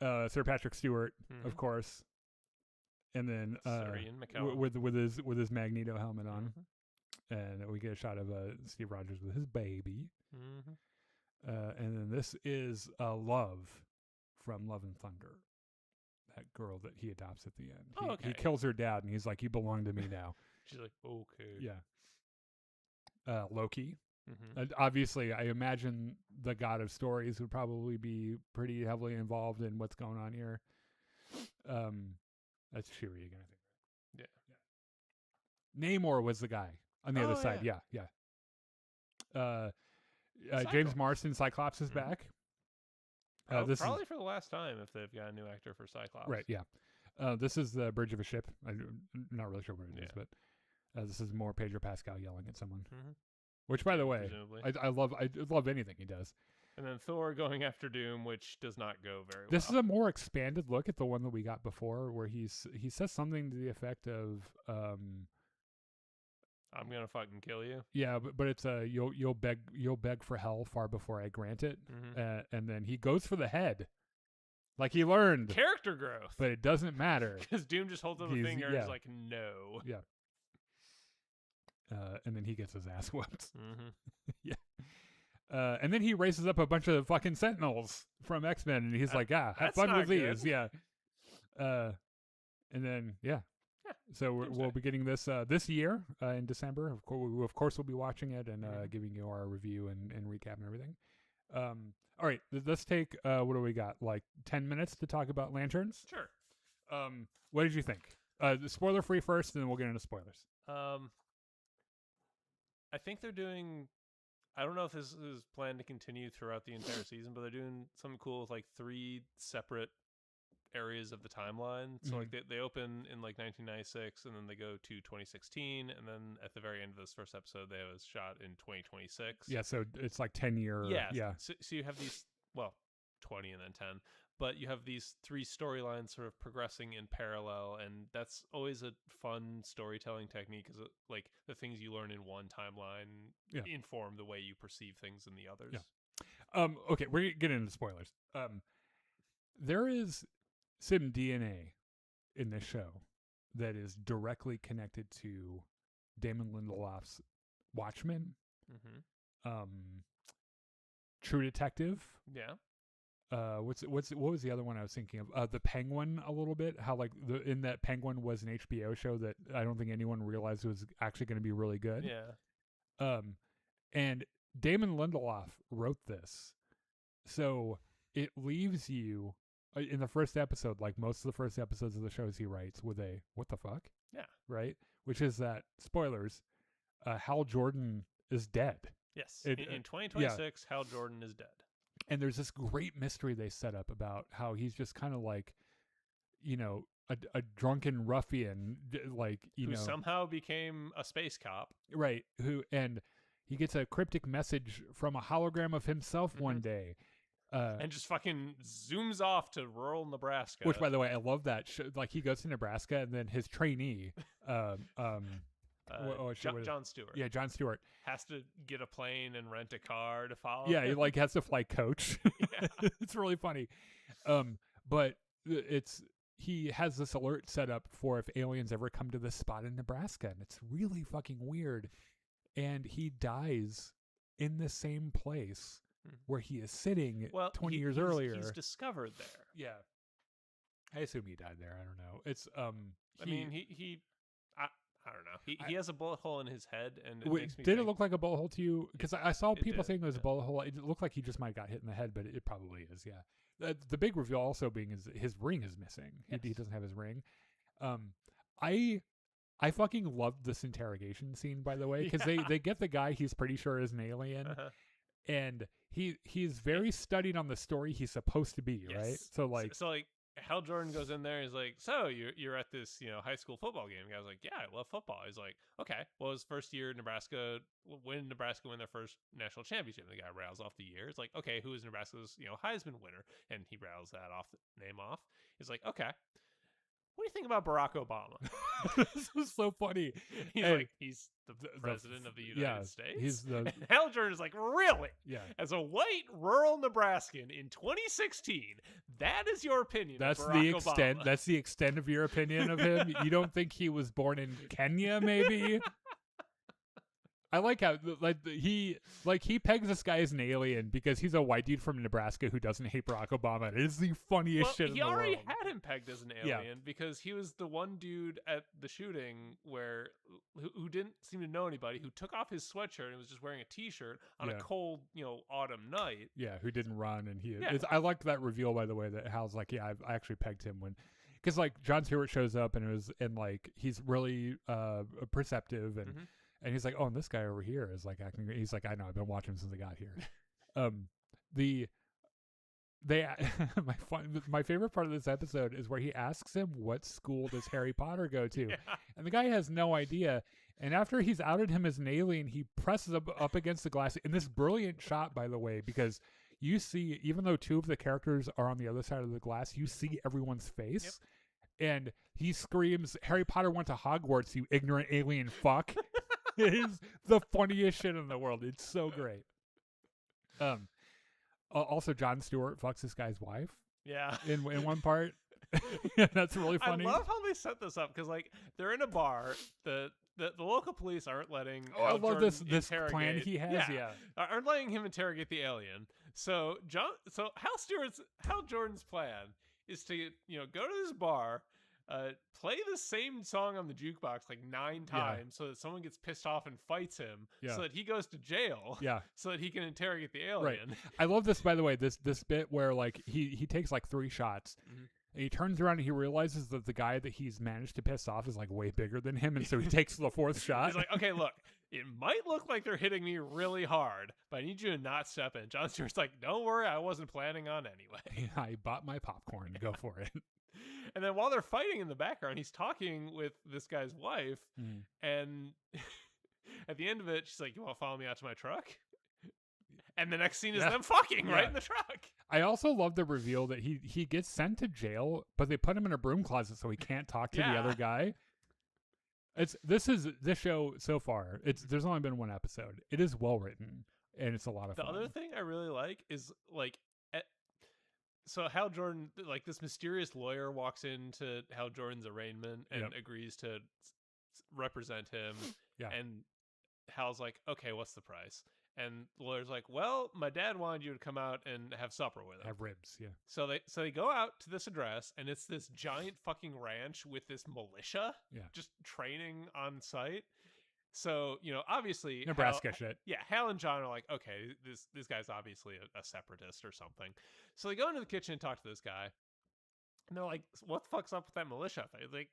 Sir Patrick Stewart, of course. And then with his Magneto helmet on, and we get a shot of Steve Rogers with his baby, and then this is Love from Love and Thunder, that girl that he adopts at the end. He kills her dad, and he's like, "You belong to me now." She's like, "Okay." Yeah. Loki. Obviously, I imagine the God of Stories would probably be pretty heavily involved in what's going on here. That's Shuri again, I think. Yeah. Namor was the guy on the other side. Yeah. James Marsden, Cyclops, is back. This probably is for the last time if they've got a new actor for Cyclops. Right, yeah. This is the bridge of a ship. I'm not really sure what it is, but this is more Pedro Pascal yelling at someone. Which, by the way, I love anything he does. And then Thor going after Doom, which does not go very well. This is a more expanded look at the one that we got before, where he says something to the effect of, "I'm gonna fucking kill you." Yeah, but it's you'll beg for hell far before I grant it, and then he goes for the head, like he learned character growth. But it doesn't matter because Doom just holds up a finger and is like, "No." Yeah. And then he gets his ass whooped. Yeah. And then he raises up a bunch of fucking Sentinels from X-Men, and he's like, have fun with these. Yeah. And then, So we'll be getting this this year in December. Of course, we'll be watching it and giving you our review and recap and everything. All right, let's take what do we got? Like 10 minutes to talk about Lanterns? Sure. What did you think? Spoiler free first, and then we'll get into spoilers. I think they're doing. I don't know if this is planned to continue throughout the entire season, but they're doing something cool with like 3 separate areas of the timeline. So like they open in like 1996, and then they go to 2016, and then at the very end of this first episode, they have a shot in 2026. Yeah, so it's like 10 year. Yeah. So you have these 20 and then 10. But you have these 3 storylines sort of progressing in parallel, and that's always a fun storytelling technique, because like the things you learn in one timeline inform the way you perceive things in the others. Yeah. Okay, we're getting into spoilers. There is some DNA in this show that is directly connected to Damon Lindelof's Watchmen, True Detective. Yeah. What was the other one I was thinking of? The Penguin, a little bit. How like in that Penguin was an HBO show that I don't think anyone realized was actually going to be really good. Yeah. And Damon Lindelof wrote this, so it leaves you in the first episode, like most of the first episodes of the shows he writes, with a what the fuck? Yeah. Right. Which is that spoilers. Hal Jordan is dead. Yes. In 2026, Hal Jordan is dead. And there's this great mystery they set up about how he's just kind of like, a drunken ruffian, like, who somehow became a space cop. Right. And he gets a cryptic message from a hologram of himself one day. And just fucking zooms off to rural Nebraska. Which, by the way, I love that. Like, he goes to Nebraska, and then his trainee, John Stewart. Yeah, John Stewart has to get a plane and rent a car to follow. Yeah, him. he like has to fly coach. Yeah. It's really funny. But he has this alert set up for if aliens ever come to this spot in Nebraska, and it's really fucking weird. And he dies in the same place where he is sitting 20 years earlier. He's discovered there. Yeah. I assume he died there. I don't know. It's I don't know. He has a bullet hole in his head, and it makes me did it look like a bullet hole to you? Because I saw people saying it was a bullet hole. It looked like he just might have got hit in the head, but it probably is. Yeah. The big reveal also being is his ring is missing. Yes. He doesn't have his ring. I fucking loved this interrogation scene, by the way, because they get the guy he's pretty sure is an alien, and he's very studied on the story he's supposed to be, right? So like Hal Jordan goes in there. He's like, "So you're at this high school football game?" The guy's like, "Yeah, I love football." He's like, "Okay, well, his first year Nebraska win their first national championship." And the guy rattles off the year. It's like, "Okay, who is Nebraska's Heisman winner?" And he rattles that name off. He's like, "Okay, what do you think about Barack Obama?" This was so funny. He's the president of the United States. He's and Hal Jordan is like, "Really? Yeah. As a white rural Nebraskan in 2016, that is your opinion of Barack Obama?" That's the extent of your opinion of him. You don't think he was born in Kenya, maybe? I like how he pegs this guy as an alien because he's a white dude from Nebraska who doesn't hate Barack Obama. It is the funniest shit in the world. He already had him pegged as an alien because he was the one dude at the shooting who didn't seem to know anybody, who took off his sweatshirt and was just wearing a t-shirt on a cold, autumn night. Yeah, who didn't run, and I liked that reveal, by the way, that Hal's like, I actually pegged him when. Because like John Stewart shows up and he's really perceptive and. And he's like, "Oh, and this guy over here is like acting." He's like, "I know, I've been watching since I got here." My favorite part of this episode is where he asks him, "What school does Harry Potter go to?" Yeah. And the guy has no idea. And after he's outed him as an alien, he presses up against the glass in this brilliant shot, by the way, because you see, even though 2 of the characters are on the other side of the glass, you see everyone's face. Yep. And he screams, "Harry Potter went to Hogwarts, you ignorant alien fuck." It is the funniest shit in the world. It's so great. Also, John Stewart fucks this guy's wife. Yeah. In one part. That's really funny. I love how they set this up because they're in a bar. The local police aren't letting. I love this plan he has. Yeah. Aren't letting him interrogate the alien. So Hal Jordan's plan is to go to this bar, play the same song on the jukebox like 9 times so that someone gets pissed off and fights him so that he goes to jail so that he can interrogate the alien. Right. I love this, by the way, this bit where like he takes like 3 shots. And he turns around and he realizes that the guy that he's managed to piss off is like way bigger than him, and so he takes the 4th shot. He's like, okay, look, it might look like they're hitting me really hard, but I need you to not step in. Jon Stewart's like, don't worry, I wasn't planning on anyway. I bought my popcorn. Go for it. And then while they're fighting in the background, he's talking with this guy's wife, and at the end of it, she's like, you want to follow me out to my truck? And the next scene is them fucking right in the truck. I also love the reveal that he gets sent to jail, but they put him in a broom closet so he can't talk to the other guy. This show so far. There's only been 1 episode. It is well written and it's a lot of fun. The other thing I really like is like, so Hal Jordan, like this mysterious lawyer walks into Hal Jordan's arraignment and agrees to represent him. Yeah. And Hal's like, okay, what's the price? And the lawyer's like, well, my dad wanted you to come out and have supper with him. Have ribs, yeah. So they go out to this address, and it's this giant fucking ranch with this militia just training on site. So, obviously... Nebraska shit. Yeah, Hal and John are like, okay, this guy's obviously a separatist or something. So they go into the kitchen and talk to this guy. And they're like, what the fuck's up with that militia thing? Like,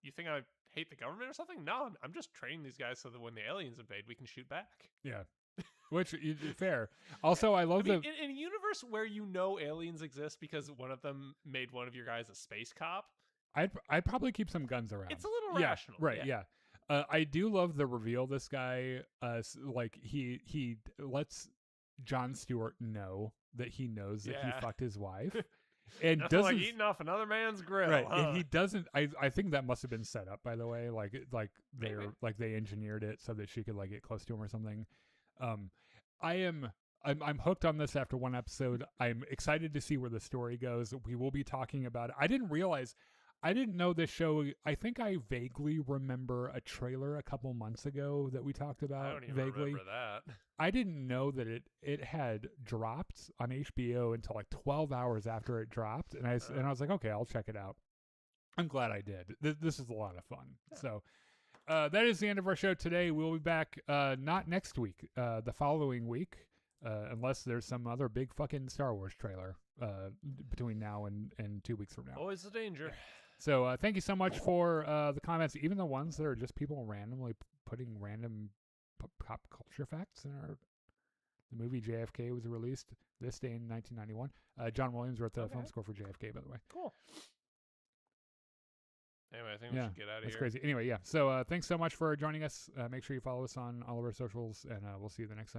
you think I hate the government or something? No, I'm just training these guys so that when the aliens invade, we can shoot back. Yeah. Which fair. Also, I love in a universe where aliens exist because one of them made one of your guys a space cop. I'd probably keep some guns around. It's a little rational, right? Yeah. I do love the reveal. This guy, like he lets Jon Stewart know that he knows that he fucked his wife, and nothing like eating off another man's grill, right? Huh? And he doesn't. I think that must have been set up, by the way. Like they engineered it so that she could like get close to him or something. I'm hooked on this after 1 episode. I'm excited to see where the story goes. We will be talking about it. I didn't know this show. I think I vaguely remember a trailer a couple months ago that we talked about. I don't even remember that. I didn't know that it had dropped on HBO until like 12 hours after it dropped, and I was like, okay, I'll check it out. I'm glad I did. This is a lot of fun. Yeah. So. That is the end of our show today. We'll be back not next week, the following week, unless there's some other big fucking Star Wars trailer between now and 2 weeks from now. Always a danger. So thank you so much for the comments, even the ones that are just people randomly putting random pop culture facts in our... The movie JFK was released this day in 1991. John Williams wrote the film score for JFK, by the way. Cool. Anyway, I think we should get out of here. That's crazy. Anyway, yeah. So thanks so much for joining us. Make sure you follow us on all of our socials, and we'll see you the next time.